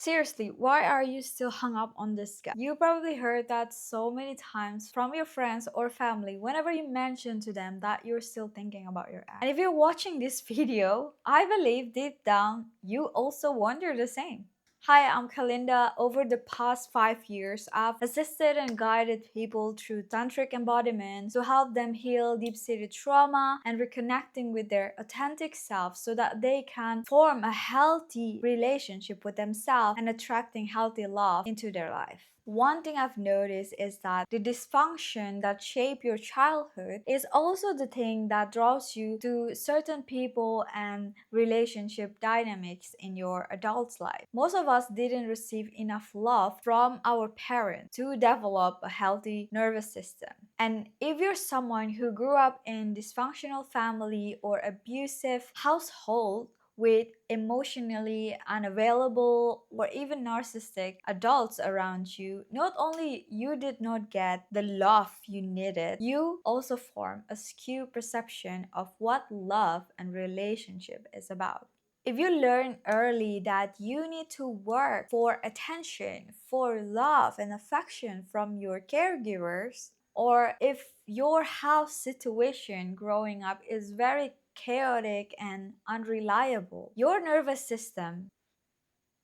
Seriously, why are you still hung up on this guy? You probably heard that so many times from your friends or family whenever you mention to them that you're still thinking about your ex. And if you're watching this video, I believe deep down you also wonder the same. Hi, I'm Kalinda. Over the past 5 years, I've assisted and guided people through tantric embodiment to help them heal deep-seated trauma and reconnecting with their authentic self so that they can form a healthy relationship with themselves and attracting healthy love into their life. One thing I've noticed is that the dysfunction that shape your childhood is also the thing that draws you to certain people and relationship dynamics in your adult life. Most of us didn't receive enough love from our parents to develop a healthy nervous system. And if you're someone who grew up in dysfunctional family or abusive household, with emotionally unavailable or even narcissistic adults around you, not only you did not get the love you needed, you also form a skewed perception of what love and relationship is about. If you learn early that you need to work for attention, for love and affection from your caregivers, or if your house situation growing up is very chaotic and unreliable, your nervous system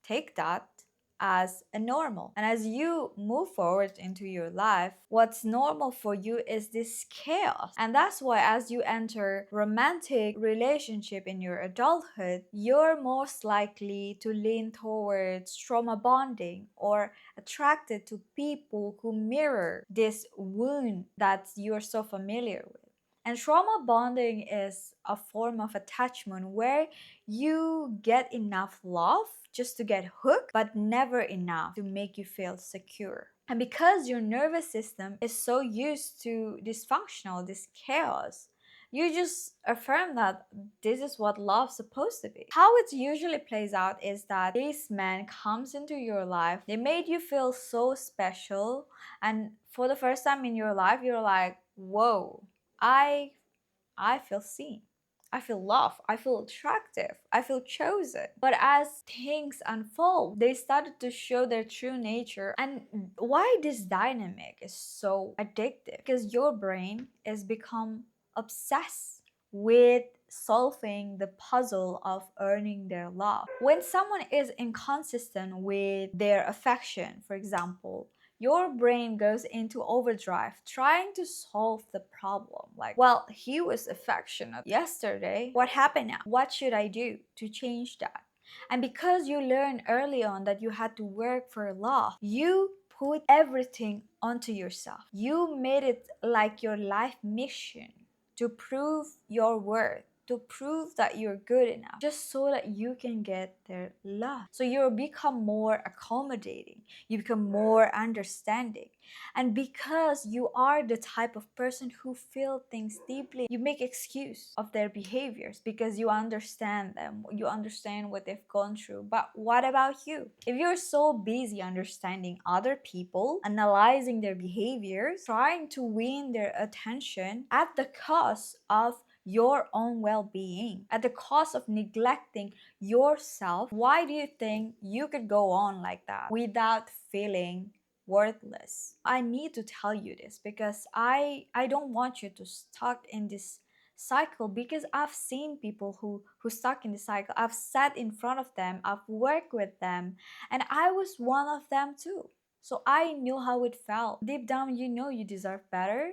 take that as a normal. And as you move forward into your life, what's normal for you is this chaos. And that's why as you enter romantic relationship in your adulthood, you're most likely to lean towards trauma bonding or attracted to people who mirror this wound that you're so familiar with. And trauma bonding is a form of attachment where you get enough love just to get hooked, but never enough to make you feel secure. And because your nervous system is so used to dysfunctional, this chaos, you just affirm that this is what love's supposed to be. How it usually plays out is that this man comes into your life, they made you feel so special, and for the first time in your life, you're like, whoa, I I feel seen. I feel loved. I feel attractive. I feel chosen. But as things unfold, they started to show their true nature. And why this dynamic is so addictive? Because your brain is become obsessed with solving the puzzle of earning their love. When someone is inconsistent with their affection, for example, your brain goes into overdrive trying to solve the problem. Like, well, he was affectionate yesterday. What happened now? What should I do to change that? And because you learned early on that you had to work for love, you put everything onto yourself. You made it like your life mission to prove your worth, to prove that you're good enough, just so that you can get their love. So you become more accommodating, you become more understanding. And because you are the type of person who feel things deeply, you make excuse of their behaviors because you understand them, you understand what they've gone through. But what about you? If you're so busy understanding other people, analyzing their behaviors, trying to win their attention at the cost of your own well-being, at the cost of neglecting yourself, why do you think you could go on like that without feeling worthless? I need to tell you this because I don't want you to stuck in this cycle, because I've seen people who stuck in the cycle. I've sat in front of them, I've worked with them, and I was one of them too. So I knew how it felt. Deep down, you know you deserve better,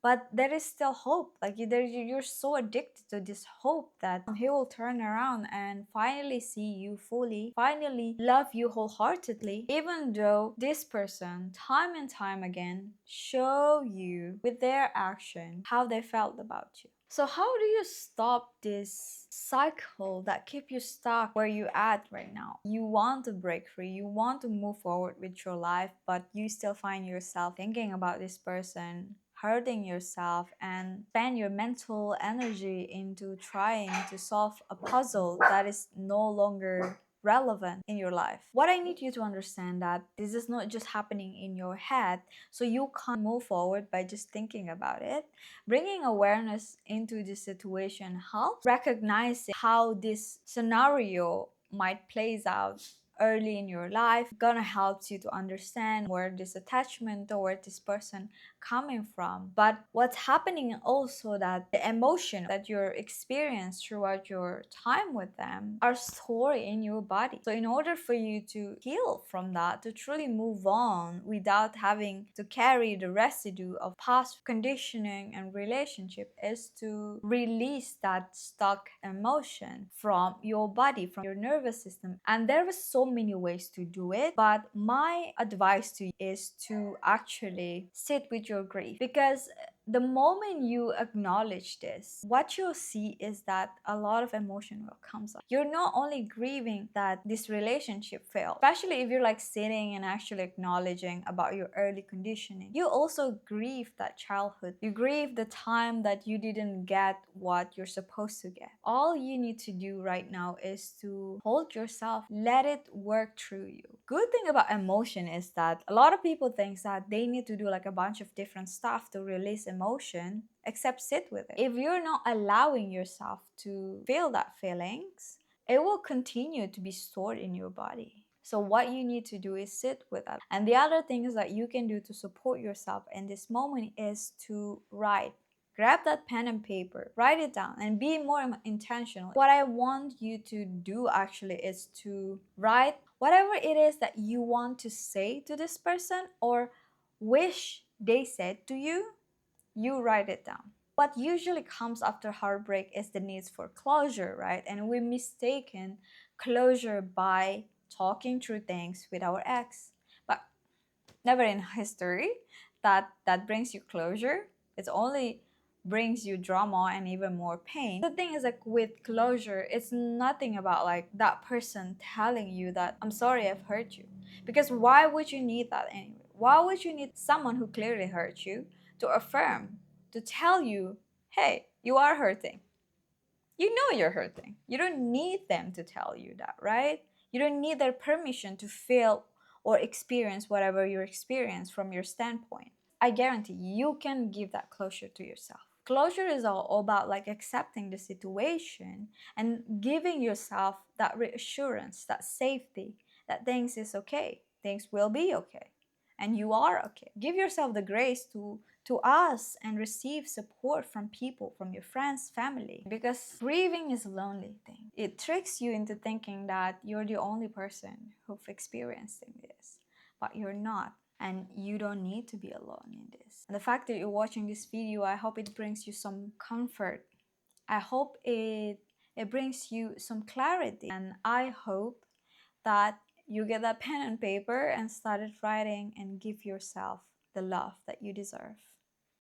but there is still hope. Like you're so addicted to this hope that he will turn around and finally see you fully, finally love you wholeheartedly, even though this person time and time again show you with their action how they felt about you. So how do you stop this cycle that keep you stuck where you at right now? You want to break free, you want to move forward with your life, but you still find yourself thinking about this person, hurting yourself, and spend your mental energy into trying to solve a puzzle that is no longer relevant in your life. What I need you to understand that this is not just happening in your head, so you can't move forward by just thinking about it. Bringing awareness into this situation helps recognizing how this scenario might plays out early in your life gonna help you to understand where this attachment toward this person coming from. But what's happening also that the emotion that you're experienced throughout your time with them are stored in your body. So in order for you to heal from that, to truly move on without having to carry the residue of past conditioning and relationship, is to release that stuck emotion from your body, from your nervous system. And there are so many ways to do it, but my advice to you is to actually sit with your grief, because the moment you acknowledge this, what you'll see is that a lot of emotion will come up. You're not only grieving that this relationship failed, especially if you're like sitting and actually acknowledging about your early conditioning, you also grieve that childhood. You grieve the time that you didn't get what you're supposed to get. All you need to do right now is to hold yourself, let it work through you. Good thing about emotion is that a lot of people think that they need to do like a bunch of different stuff to release emotion, except sit with it. If you're not allowing yourself to feel that feelings, it will continue to be stored in your body. So what you need to do is sit with that. And the other things that you can do to support yourself in this moment is to write. Grab that pen and paper, write it down, and be more intentional. What I want you to do actually is to write whatever it is that you want to say to this person or wish they said to you. You write it down. What usually comes after heartbreak is the needs for closure, right? And we mistaken closure by talking through things with our ex. But never in history that brings you closure. It only brings you drama and even more pain. The thing is, like, with closure, it's nothing about like that person telling you that I'm sorry I've hurt you, because why would you need that anyway? Why would you need someone who clearly hurt you to affirm, to tell you, hey, you are hurting? You know you're hurting. You don't need them to tell you that, right? You don't need their permission to feel or experience whatever you experience from your standpoint. I guarantee you can give that closure to yourself. Closure is all about like accepting the situation and giving yourself that reassurance, that safety, that things is okay, things will be okay, and you are okay. Give yourself the grace to ask and receive support from people, from your friends, family, because grieving is a lonely thing. It tricks you into thinking that you're the only person who've experienced this, but you're not. And you don't need to be alone in this. And the fact that you're watching this video, I hope it brings you some comfort. I hope it brings you some clarity. And I hope that you get that pen and paper and started writing and give yourself the love that you deserve.